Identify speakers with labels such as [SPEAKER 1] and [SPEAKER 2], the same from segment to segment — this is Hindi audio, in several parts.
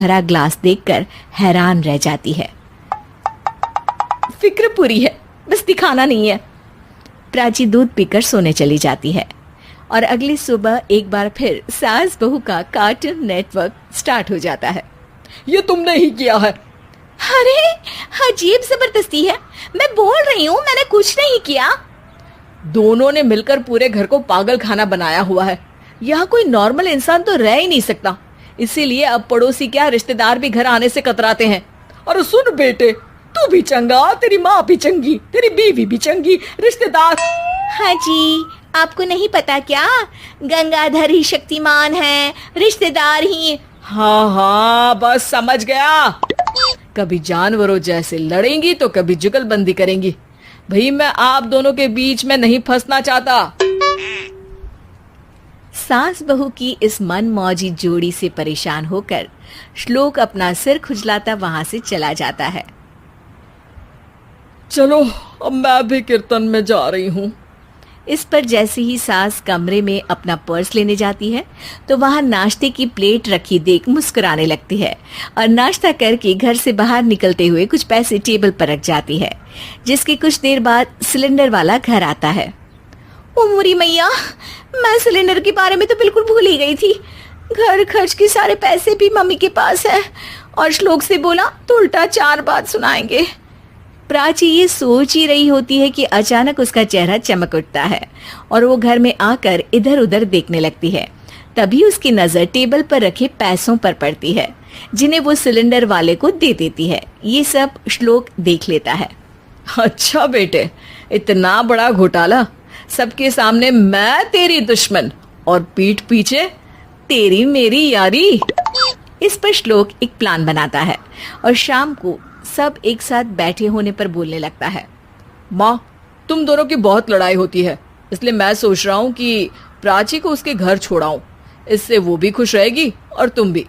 [SPEAKER 1] भरा ग्लास देखकर हैरान रह जाती है। फिक्र पूरी है, बस दिखाना नहीं है। प्राची दूध पीकर सोने चली जाती है और अगली सुबह एक बार फिर सास बहू का कार्टून नेटवर्क स्टार्ट हो जाता है।
[SPEAKER 2] ये तुमने ही किया है।
[SPEAKER 1] अरे अजीब जबरदस्ती है, मैं बोल रही हूँ मैंने कुछ नहीं किया।
[SPEAKER 2] दोनों ने मिलकर पूरे घर को पागल खाना बनाया हुआ है। यहाँ कोई नॉर्मल इंसान तो रह ही नहीं सकता, इसीलिए अब पड़ोसी क्या रिश्तेदार भी घर आने से कतराते हैं। और सुन बेटे, तू भी चंगा, तेरी माँ भी चंगी, तेरी बीवी भी चंगी, रिश्तेदार।
[SPEAKER 1] हाँ जी, आपको नहीं पता क्या, गंगाधर ही शक्तिमान है, रिश्तेदार ही।
[SPEAKER 2] हाँ हाँ, बस समझ गया। कभी जानवरों जैसे लड़ेंगी तो कभी जुगलबंदी करेंगी। भाई मैं आप दोनों के बीच में नहीं फंसना चाहता।
[SPEAKER 1] सास बहू की इस मन मौजी जोड़ी से परेशान होकर श्लोक अपना सिर खुजलाता वहां से चला जाता है।
[SPEAKER 2] चलो अब मैं भी कीर्तन में जा रही हूँ।
[SPEAKER 1] इस पर जैसे ही सास कमरे में अपना पर्स लेने जाती है तो वहां नाश्ते की प्लेट रखी देख मुस्कुराने लगती है और नाश्ता करके घर से बाहर निकलते हुए कुछ पैसे टेबल पर रख जाती है, जिसके कुछ देर बाद सिलेंडर वाला घर आता है। ओ मुरी मैया, मैं सिलेंडर के बारे में तो बिल्कुल भूल ही गई थी। घर खर्च के सारे पैसे भी मम्मी के पास है और श्लोक से बोला तो उल्टा 4 बात सुनाएंगे। प्राची ये सोच ही रही होती है कि अचानक उसका चेहरा चमक उठता है और वो घर में आकर इधर उधर देखने लगती है। तभी उसकी नजर टेबल पर रखे पैसों पर पड़ती है, जिन्हें वो सिलेंडर वाले को दे देती है। ये सब श्लोक देख लेता है।
[SPEAKER 2] अच्छा बेटे, इतना बड़ा घोटाला, सबके सामने मैं तेरी दुश्मन और पीठ पीछे तेरी मेरी यारी।
[SPEAKER 1] इस पर श्लोक एक प्लान बनाता है और शाम को सब एक साथ बैठे होने पर बोलने लगता है।
[SPEAKER 2] माँ, तुम दोनों की बहुत लड़ाई होती है, इसलिए मैं सोच रहा हूँ कि प्राची को उसके घर छोड़ाऊं। इससे वो भी खुश रहेगी और तुम भी।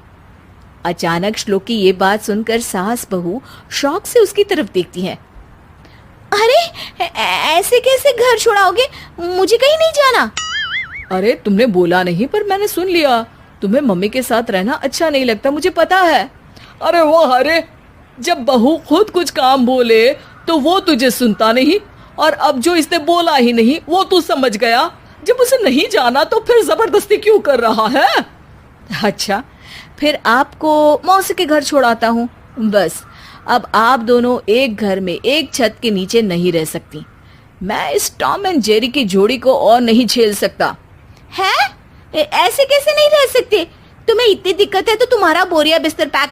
[SPEAKER 1] अचानक श्लोक की ये बात सुनकर सास बहू शौक से उसकी तरफ देखती है। अरे ऐसे कैसे घर छोड़ाओगे, मुझे कहीं नहीं जाना।
[SPEAKER 2] अरे तुमने बोला नहीं पर मैंने सुन लिया, तुम्हें मम्मी के साथ रहना अच्छा नहीं लगता, मुझे पता है। अरे वो अरे, जब बहू खुद कुछ काम बोले तो वो तुझे सुनता नहीं, और अब जो इसने बोला ही नहीं वो तू समझ गया। जब उसे नहीं जाना तो फिर जबरदस्ती क्यों कर रहा है?
[SPEAKER 1] अच्छा, फिर आपको मौसी के घर छोड़ाता हूँ। बस अब आप दोनों एक घर में एक छत के नीचे नहीं रह सकती।
[SPEAKER 2] मैं इस टॉम एंड जेरी की जोड़ी को और नहीं झेल सकता।
[SPEAKER 1] है? ऐसे कैसे नहीं रह सकते? तुम्हें इतनी दिक्कत है तो तुम्हारा बोरिया बिस्तर पैक